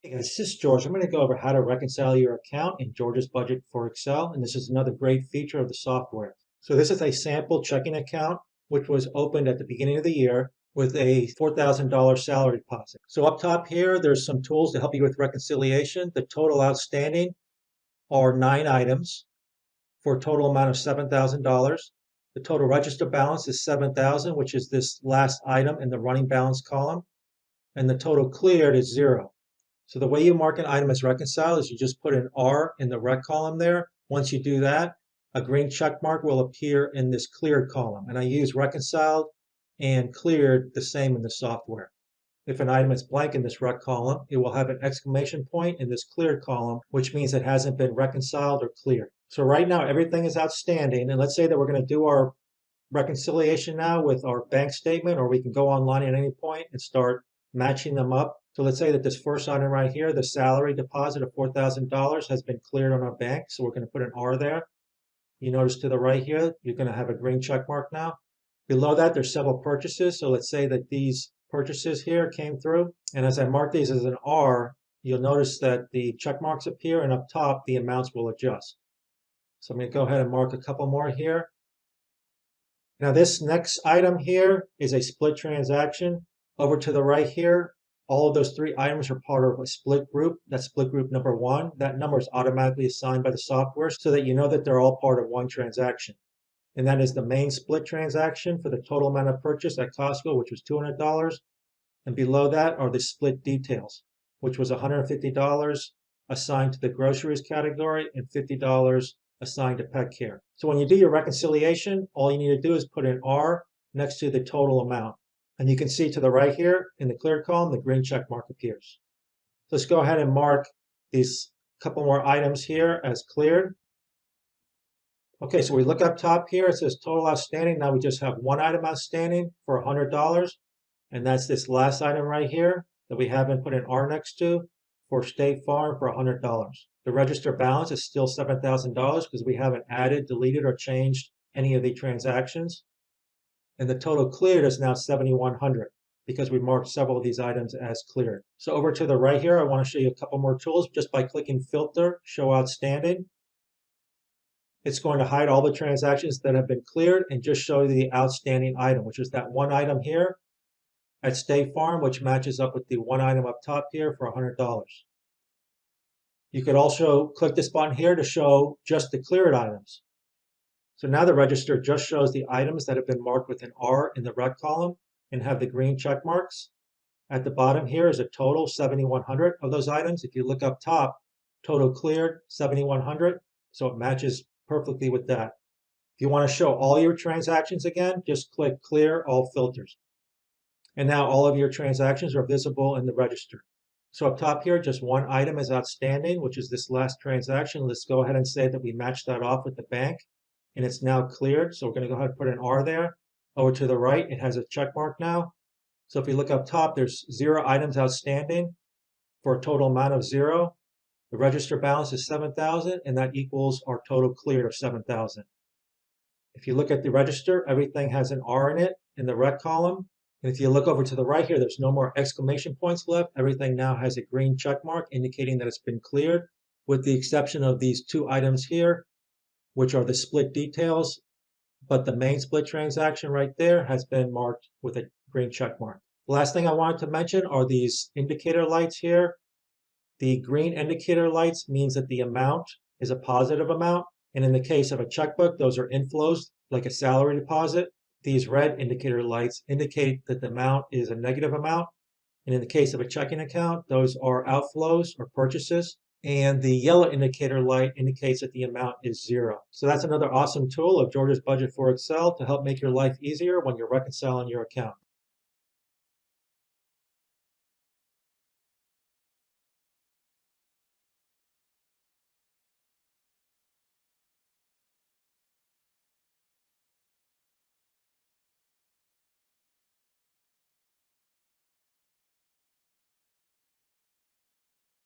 Hey guys, this is George. I'm going to go over how to reconcile your account in George's budget for Excel, and this is another great feature of the software. So this is a sample checking account which was opened at the beginning of the year with a $4,000 salary deposit. So up top here, there's some tools to help you with reconciliation. The total outstanding are 9 items for a total amount of $7,000. The total register balance is 7,000, which is this last item in the running balance column, and the total cleared is 0. So the way you mark an item as reconciled is you just put an R in the rec column there. Once you do that, a green check mark will appear in this cleared column. And I use reconciled and cleared the same in the software. If an item is blank in this rec column, it will have an exclamation point in this cleared column, which means it hasn't been reconciled or cleared. So right now, everything is outstanding. And let's say that we're going to do our reconciliation now with our bank statement, or we can go online at any point and start matching them up. So let's say that this first item right here, the salary deposit of $4,000 has been cleared on our bank. So we're going to put an R there. You notice to the right here, you're going to have a green check mark now. Below that, there's several purchases. So let's say that these purchases here came through. And as I mark these as an R, you'll notice that the check marks appear, and up top, the amounts will adjust. So I'm going to go ahead and mark a couple more here. Now this next item here is a split transaction. Over to the right here, all of those 3 items are part of a split group. That's split group number 1. That number is automatically assigned by the software so that you know that they're all part of one transaction. And that is the main split transaction for the total amount of purchase at Costco, which was $200. And below that are the split details, which was $150 assigned to the groceries category and $50 assigned to pet care. So when you do your reconciliation, all you need to do is put an R next to the total amount. And you can see to the right here in the cleared column, the green check mark appears. Let's go ahead and mark these couple more items here as cleared. Okay, so we look up top here, it says total outstanding. Now we just have one item outstanding for $100. And that's this last item right here that we haven't put an R next to for State Farm for $100. The register balance is still $7,000 because we haven't added, deleted, or changed any of the transactions. And the total cleared is now 7,100 because we marked several of these items as cleared. So over to the right here, I want to show you a couple more tools just by clicking Filter, Show Outstanding. It's going to hide all the transactions that have been cleared and just show you the outstanding item, which is that one item here at State Farm, which matches up with the one item up top here for $100. You could also click this button here to show just the cleared items. So now the register just shows the items that have been marked with an R in the rec column and have the green check marks. At the bottom here is a total 7,100 of those items. If you look up top, total cleared 7,100. So it matches perfectly with that. If you want to show all your transactions again, just click Clear All Filters. And now all of your transactions are visible in the register. So up top here, just one item is outstanding, which is this last transaction. Let's go ahead and say that we match that off with the bank. And it's now cleared. So we're going to go ahead and put an R there. Over to the right, it has a check mark now. So if you look up top, there's 0 items outstanding for a total amount of 0. The register balance is 7,000, and that equals our total cleared of 7,000. If you look at the register, everything has an R in it in the rec column. And if you look over to the right here, there's no more exclamation points left. Everything now has a green check mark indicating that it's been cleared, with the exception of these 2 items here, which are the split details, but the main split transaction right there has been marked with a green check mark. The last thing I wanted to mention are these indicator lights here. The green indicator lights means that the amount is a positive amount, and in the case of a checkbook, those are inflows, like a salary deposit. These red indicator lights indicate that the amount is a negative amount, and in the case of a checking account, those are outflows or purchases. And the yellow indicator light indicates that the amount is 0. So that's another awesome tool of George's Budget for Excel to help make your life easier when you're reconciling your account.